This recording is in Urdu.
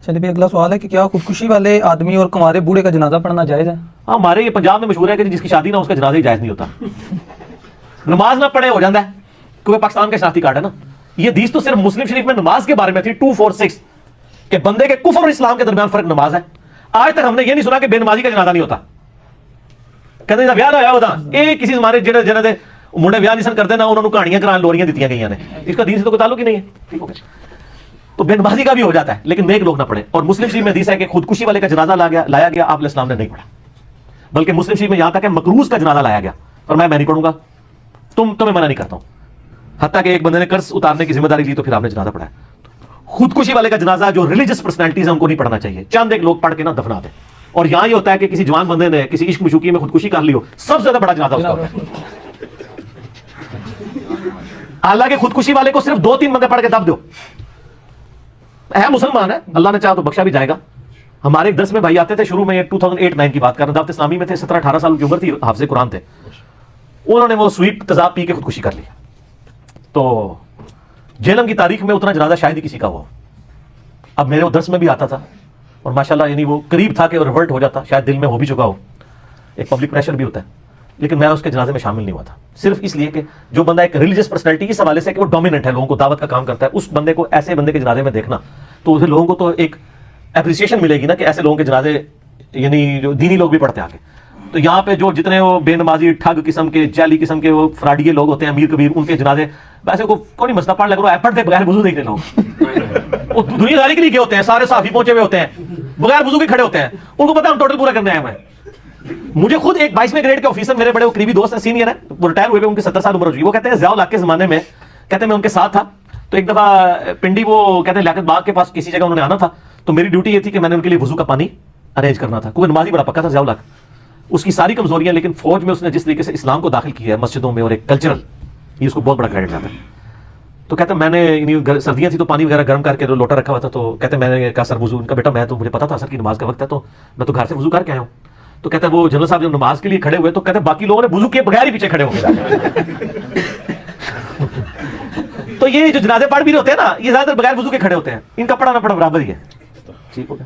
چلیے بھی اگلا سوال ہے کہ کیا خودکشی والے آدمی اور کنوارے بوڑھے کا جنازہ پڑھنا جائز ہے؟ ہاں ہمارے یہ پنجاب میں مشہور ہے کہ جس کی شادی نہ اس کا جنازہ ہی جائز نہیں ہوتا. نماز نہ پڑھے ہو جاتا ہے کیونکہ پاکستان کا شناختی کارڈ ہے نا. یہ حدیث تو صرف مسلم شریف میں نماز کے بارے میں تھی 246 کہ بندے کے کفر اور اسلام کے درمیان فرق نماز ہے. آج تک ہم نے یہ نہیں سنا کہ بے نمازی کا جنازہ نہیں ہوتا. کہتے ہیں بیاہ نہ ہوا ہوتا یہ کسی ہمارے جنہیں دے منڈے بیاہ نہیں سن کرتے نا انہوں نے کہانیاں کران لوریاں دیتی گئی نے. اس کا دین سے تو کوئی تعلق ہی نہیں ہے. ٹھیک ہو گیا. تو بے نمازی کا بھی ہو جاتا ہے لیکن نیک لوگ نہ پڑھیں. اور مسلم شریف میں حدیث ہے کہ خودکشی والے کا جنازہ لایا گیا آپ علیہ السلام نے نہیں پڑھا بلکہ مسلم شریف میں یہاں تک کہ مکروز کا جنازہ لایا گیا اور میں نہیں پڑھوں گا تمہیں منع نہیں کرتا ہوں. حتیٰ کہ ایک بندے نے قرض اتارنے کی ذمہ داری لی تو پھر آپ نے جنازہ پڑھایا. خودکشی والے کا جنازہ جو ریلیجس پرسنالٹیز ہیں ان کو نہیں پڑھنا چاہیے. چند ایک لوگ پڑھ کے نہ دفنا دیں. اور یہاں یہ ہوتا ہے کہ کسی جوان بندے نے کسی عشق مشوقی میں خودکشی کر لی ہو سب سے زیادہ بڑا جنازہ اس کا ہوتا ہے. حالانکہ خودکشی والے کو صرف 2-3 بندے پڑھ کے دب دو ہے مسلمان ہے اللہ نے چاہا تو بخشا بھی جائے گا. ہمارے ایک درس میں بھائی آتے تھے شروع میں 2008-9 کی بات کر رہے ہیں. دعوت اسلامی میں تھے 17-18 سال کی عمر تھی حافظ قرآن تھے. انہوں نے وہ سویٹ تیزاب پی کے خودکشی کر لی. تو جہلم کی تاریخ میں اتنا جنازہ شاید ہی کسی کا ہوا. اب میرے وہ درس میں بھی آتا تھا اور ماشاءاللہ یعنی وہ قریب تھا کہ ریورٹ ہو جاتا شاید دل میں ہو بھی چکا ہو. ایک پبلک پریشر بھی ہوتا ہے لیکن میں اس کے جنازے میں شامل نہیں ہوا تھا صرف اس لیے کہ جو بندہ ایک ریلیجس پرسنالٹی اس حوالے سے کہ وہ ڈومیننٹ ہے لوگوں کو دعوت کا کام کرتا ہے اس بندے کو ایسے بندے کے جنازے میں دیکھنا تو اسے لوگوں کو تو ایک اپریسیشن ملے گی نا کہ ایسے لوگوں کے جنازے یعنی جو دینی لوگ بھی پڑھتے ہیں آگے. تو یہاں پہ جو جتنے وہ بے نمازی ٹھگ قسم کے جعلی قسم کے وہ فراڈیے لوگ ہوتے ہیں امیر کبیر ان کے جنازے ویسے کوئی نہیں مسئلہ پڑھ لگ رہا ہے پڑھتے بغیر وضو دیکھ رہے لوگ وہ دنیا داری کے لیے گئے ہوتے ہیں سارے صحافی پہنچے ہوئے ہوتے ہیں بغیر وضو کے کھڑے ہوتے ہیں ان کو پتا ہم ٹوٹل پورا کرنے آئے ہیں. مجھے خود ایک 22ویں گریڈ کے آفیسر میرے بڑے قریبی دوست ہیں سینئر ہیں وہ ریٹائر ہوئے ان کی 70 سال عمر ہو چکی. وہ کہتے ہیں ضیاء الحق کے زمانے میں کہتے ہیں میں ان کے ساتھ تھا تو ایک دفعہ پنڈی وہ کہتے ہیں لیاقت باغ کے پاس کسی جگہ انہوں نے آنا تھا تو میری ڈیوٹی یہ تھی کہ میں نے ان کے لیے وضو کا پانی ارینج کرنا تھا. کوئی نمازی بڑا پکا تھا ضیاء الحق اس کی ساری کمزوریاں لیکن فوج میں اس نے جس طریقے سے اسلام کو داخل کیا ہے مسجدوں میں اور ایک کلچرل یہ اس کو بہت بڑا کریڈٹ جاتا ہے. تو کہتے ہیں میں نے سردیاں تھی تو پانی وغیرہ گرم کر کے لوٹا رکھا ہوا تھا تو کہتے ہیں میں نے کہا سر وضو ان کا بیٹا میں تو مجھے پتا تھا سر کی نماز کا وقت ہے تو میں تو گھر سے وضو کر کے آیا ہوں. تو کہتا ہے وہ جنرل صاحب جب نماز کے لیے کھڑے ہوئے تو کہتے ہیں باقی لوگوں نے وضو کے بغیر ہی پیچھے کھڑے ہو گئے. تو یہ جو جنازے پڑھ بھی ہوتے ہیں نا یہ زیادہ تر بغیر وضو کے کھڑے ہوتے ہیں ان کا پڑھا نہ پڑھا برابر ہی ہے. ٹھیک ہو گیا.